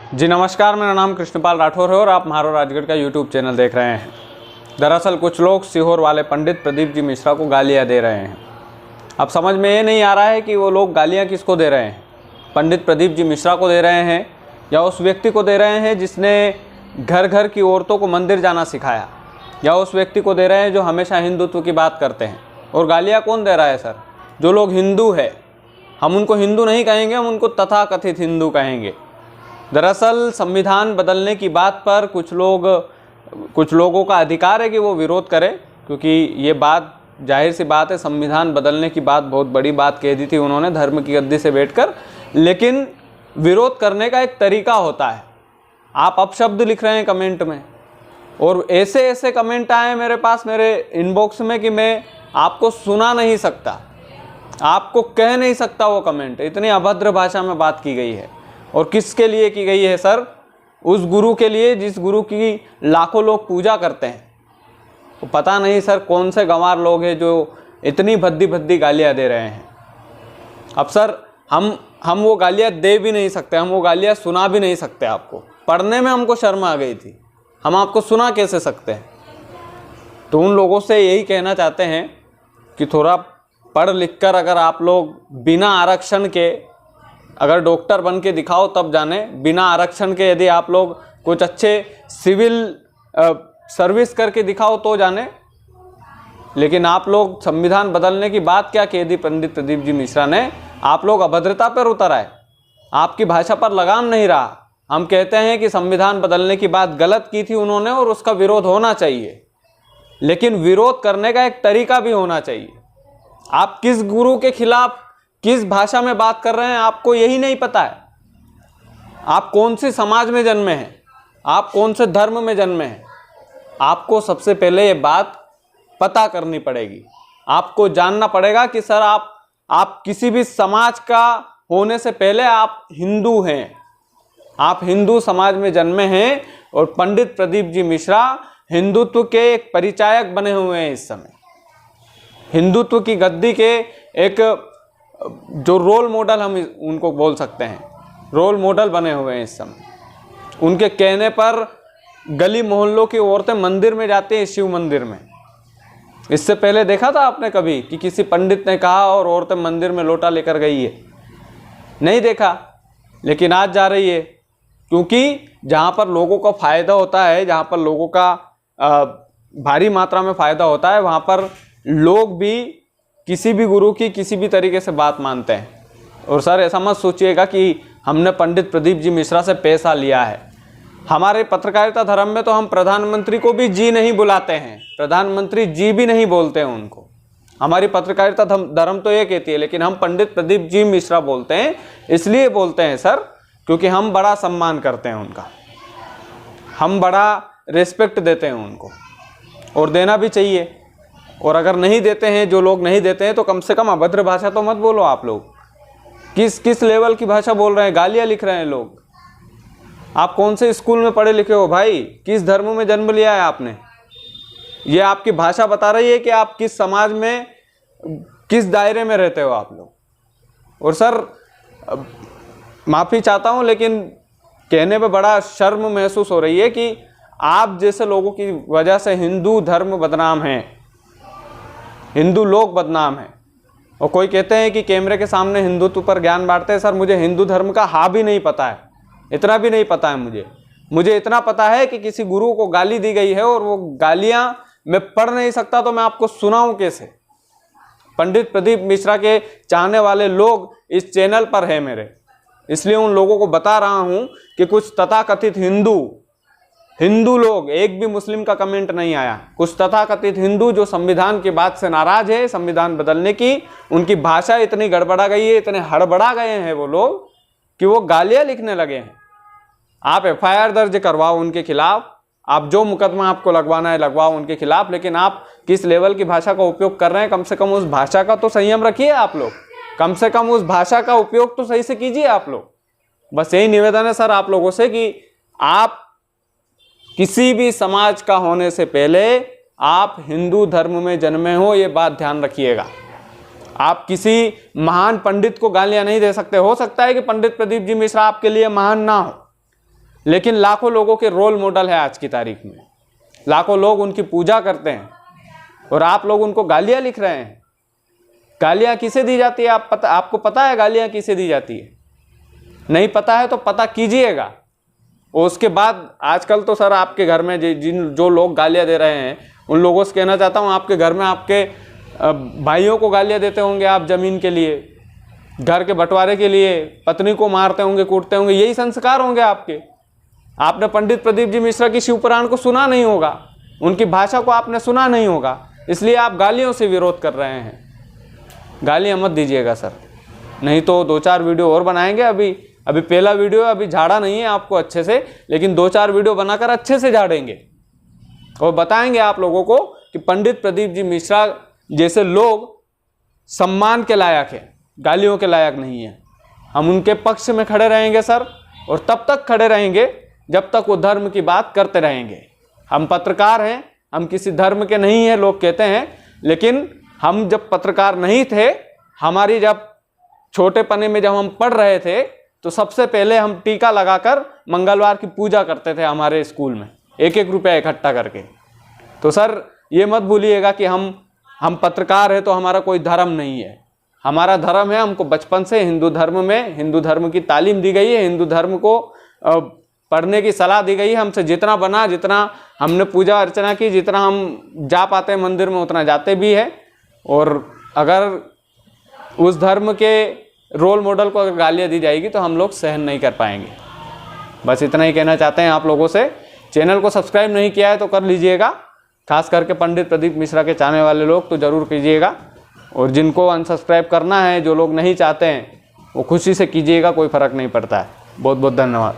जी नमस्कार, मेरा नाम कृष्णपाल राठौर है और आप म्हारो राजगढ़ का यूट्यूब चैनल देख रहे हैं। दरअसल कुछ लोग सीहोर वाले पंडित प्रदीप जी मिश्रा को गालियां दे रहे हैं। अब समझ में ये नहीं आ रहा है कि वो लोग गालियां किसको दे रहे हैं, पंडित प्रदीप जी मिश्रा को दे रहे हैं या उस व्यक्ति को दे रहे हैं जिसने घर घर की औरतों को मंदिर जाना सिखाया, या उस व्यक्ति को दे रहे हैं जो हमेशा हिंदुत्व की बात करते हैं। और गालियाँ कौन दे रहा है सर? जो लोग हिंदू है। हम उनको हिंदू नहीं कहेंगे, हम उनको तथाकथित हिंदू कहेंगे। दरअसल संविधान बदलने की बात पर कुछ लोगों का अधिकार है कि वो विरोध करें, क्योंकि ये बात जाहिर सी बात है, संविधान बदलने की बात बहुत बड़ी बात कह दी थी उन्होंने धर्म की गद्दी से बैठकर। लेकिन विरोध करने का एक तरीका होता है। आप अपशब्द लिख रहे हैं कमेंट में, और ऐसे ऐसे कमेंट आए मेरे पास, मेरे इनबॉक्स में, कि मैं आपको सुना नहीं सकता, आपको कह नहीं सकता वो कमेंट। इतनी अभद्र भाषा में बात की गई है। और किसके लिए की गई है सर? उस गुरु के लिए जिस गुरु की लाखों लोग पूजा करते हैं। तो पता नहीं सर कौन से गंवार लोग हैं जो इतनी भद्दी भद्दी गालियाँ दे रहे हैं। अब सर हम वो गालियाँ दे भी नहीं सकते, हम वो गालियाँ सुना भी नहीं सकते। आपको पढ़ने में हमको शर्म आ गई थी, हम आपको सुना कैसे सकते हैं? तो उन लोगों से यही कहना चाहते हैं कि थोड़ा पढ़ लिख कर, अगर आप लोग बिना आरक्षण के, अगर डॉक्टर बन के दिखाओ तब जाने, बिना आरक्षण के यदि आप लोग कुछ अच्छे सिविल सर्विस करके दिखाओ तो जाने। लेकिन आप लोग संविधान बदलने की बात क्या कह दी पंडित प्रदीप जी मिश्रा ने? आप लोग अभद्रता पर उतर आए, आपकी भाषा पर लगाम नहीं रहा। हम कहते हैं कि संविधान बदलने की बात गलत की थी उन्होंने और उसका विरोध होना चाहिए, लेकिन विरोध करने का एक तरीका भी होना चाहिए। आप किस गुरु के खिलाफ किस भाषा में बात कर रहे हैं आपको यही नहीं पता है। आप कौन सी समाज में जन्मे हैं, आप कौन से धर्म में जन्मे हैं, आपको सबसे पहले ये बात पता करनी पड़ेगी। आपको जानना पड़ेगा कि सर आप किसी भी समाज का होने से पहले आप हिंदू हैं, आप हिंदू समाज में जन्मे हैं। और पंडित प्रदीप जी मिश्रा हिंदुत्व के एक परिचायक बने हुए हैं इस समय, हिंदुत्व की गद्दी के एक जो रोल मॉडल हम उनको बोल सकते हैं, रोल मॉडल बने हुए हैं इस समय। उनके कहने पर गली मोहल्लों की औरतें मंदिर में जाती हैं, शिव मंदिर में। इससे पहले देखा था आपने कभी कि किसी पंडित ने कहा और औरतें मंदिर में लोटा लेकर गई है? नहीं देखा। लेकिन आज जा रही है, क्योंकि जहाँ पर लोगों का फायदा होता है, जहाँ पर लोगों का भारी मात्रा में फायदा होता है, वहाँ पर लोग भी किसी भी गुरु की किसी भी तरीके से बात मानते हैं। और सर ऐसा मत सोचिएगा कि हमने पंडित प्रदीप जी मिश्रा से पैसा लिया है। हमारे पत्रकारिता धर्म में तो हम प्रधानमंत्री को भी जी नहीं बुलाते हैं, प्रधानमंत्री जी भी नहीं बोलते हैं उनको। हमारी पत्रकारिता धर्म तो ये कहती है, लेकिन हम पंडित प्रदीप जी मिश्रा बोलते हैं। इसलिए बोलते हैं सर क्योंकि हम बड़ा सम्मान करते हैं उनका, हम बड़ा रिस्पेक्ट देते हैं उनको, और देना भी चाहिए। और अगर नहीं देते हैं, जो लोग नहीं देते हैं, तो कम से कम अभद्र भाषा तो मत बोलो आप लोग। किस लेवल की भाषा बोल रहे हैं? गालियाँ लिख रहे हैं लोग। आप कौन से स्कूल में पढ़े लिखे हो भाई? किस धर्म में जन्म लिया है आपने? ये आपकी भाषा बता रही है कि आप किस समाज में, किस दायरे में रहते हो आप लोग। और सर माफ़ी चाहता हूँ, लेकिन कहने पे बड़ा शर्म महसूस हो रही है कि आप जैसे लोगों की वजह से हिंदू धर्म बदनाम है, हिंदू लोग बदनाम हैं। और कोई कहते हैं कि कैमरे के सामने हिंदुत्व पर ज्ञान बांटते हैं। सर मुझे हिंदू धर्म का हा भी नहीं पता है, इतना भी नहीं पता है मुझे इतना पता है कि किसी गुरु को गाली दी गई है, और वो गालियाँ मैं पढ़ नहीं सकता, तो मैं आपको सुनाऊं कैसे? पंडित प्रदीप मिश्रा के चाहने वाले लोग इस चैनल पर है मेरे, इसलिए उन लोगों को बता रहा हूं कि कुछ तथाकथित हिंदू लोग, एक भी मुस्लिम का कमेंट नहीं आया, कुछ तथाकथित हिंदू जो संविधान की बात से नाराज है, संविधान बदलने की, उनकी भाषा इतनी गड़बड़ा गई है, इतने हड़बड़ा गए हैं वो लोग कि वो गालियां लिखने लगे हैं। आप एफआईआर दर्ज करवाओ उनके खिलाफ, आप जो मुकदमा आपको लगवाना है लगवाओ उनके खिलाफ, लेकिन आप किस लेवल की भाषा का उपयोग कर रहे हैं, कम से कम उस भाषा का तो संयम रखिए आप लोग, कम से कम उस भाषा का उपयोग तो सही से कीजिए आप लोग। बस यही निवेदन है सर आप लोगों से कि आप किसी भी समाज का होने से पहले आप हिंदू धर्म में जन्मे हो, ये बात ध्यान रखिएगा। आप किसी महान पंडित को गालियां नहीं दे सकते। हो सकता है कि पंडित प्रदीप जी मिश्रा आपके लिए महान ना हो, लेकिन लाखों लोगों के रोल मॉडल है आज की तारीख में। लाखों लोग उनकी पूजा करते हैं और आप लोग उनको गालियां लिख रहे हैं। गालियां किसे दी जाती है आपको पता है गालियां किसे दी जाती है? नहीं पता है तो पता कीजिएगा। और उसके बाद आजकल तो सर आपके घर में जो लोग गालियां दे रहे हैं उन लोगों से कहना चाहता हूं, आपके घर में आपके भाइयों को गालियां देते होंगे आप ज़मीन के लिए, घर के बंटवारे के लिए, पत्नी को मारते होंगे, कूटते होंगे, यही संस्कार होंगे आपके। आपने पंडित प्रदीप जी मिश्रा की शिवपुराण को सुना नहीं होगा, उनकी भाषा को आपने सुना नहीं होगा, इसलिए आप गालियों से विरोध कर रहे हैं। गालियाँ मत दीजिएगा सर, नहीं तो 2-4 वीडियो और बनाएंगे। अभी पहला वीडियो अभी झाड़ा नहीं है आपको अच्छे से, लेकिन 2-4 वीडियो बनाकर अच्छे से झाड़ेंगे और बताएंगे आप लोगों को कि पंडित प्रदीप जी मिश्रा जैसे लोग सम्मान के लायक है, गालियों के लायक नहीं है। हम उनके पक्ष में खड़े रहेंगे सर, और तब तक खड़े रहेंगे जब तक वो धर्म की बात करते रहेंगे। हम पत्रकार हैं, हम किसी धर्म के नहीं हैं लोग कहते हैं, लेकिन हम जब पत्रकार नहीं थे, हमारी जब छोटे पने में जब हम पढ़ रहे थे तो सबसे पहले हम टीका लगाकर मंगलवार की पूजा करते थे हमारे स्कूल में, 1-1 रुपया इकट्ठा करके। तो सर ये मत भूलिएगा कि हम पत्रकार हैं तो हमारा कोई धर्म नहीं है। हमारा धर्म है, हमको बचपन से हिंदू धर्म की तालीम दी गई है, हिंदू धर्म को पढ़ने की सलाह दी गई है। हमसे जितना बना, जितना हमने पूजा अर्चना की, जितना हम जा पाते हैं मंदिर में उतना जाते भी है। और अगर उस धर्म के रोल मॉडल को अगर गालियाँ दी जाएगी तो हम लोग सहन नहीं कर पाएंगे। बस इतना ही कहना चाहते हैं आप लोगों से। चैनल को सब्सक्राइब नहीं किया है तो कर लीजिएगा, खास करके पंडित प्रदीप मिश्रा के चाहने वाले लोग तो ज़रूर कीजिएगा, और जिनको अनसब्सक्राइब करना है, जो लोग नहीं चाहते हैं, वो खुशी से कीजिएगा, कोई फ़र्क नहीं पड़ता है। बहुत बहुत धन्यवाद।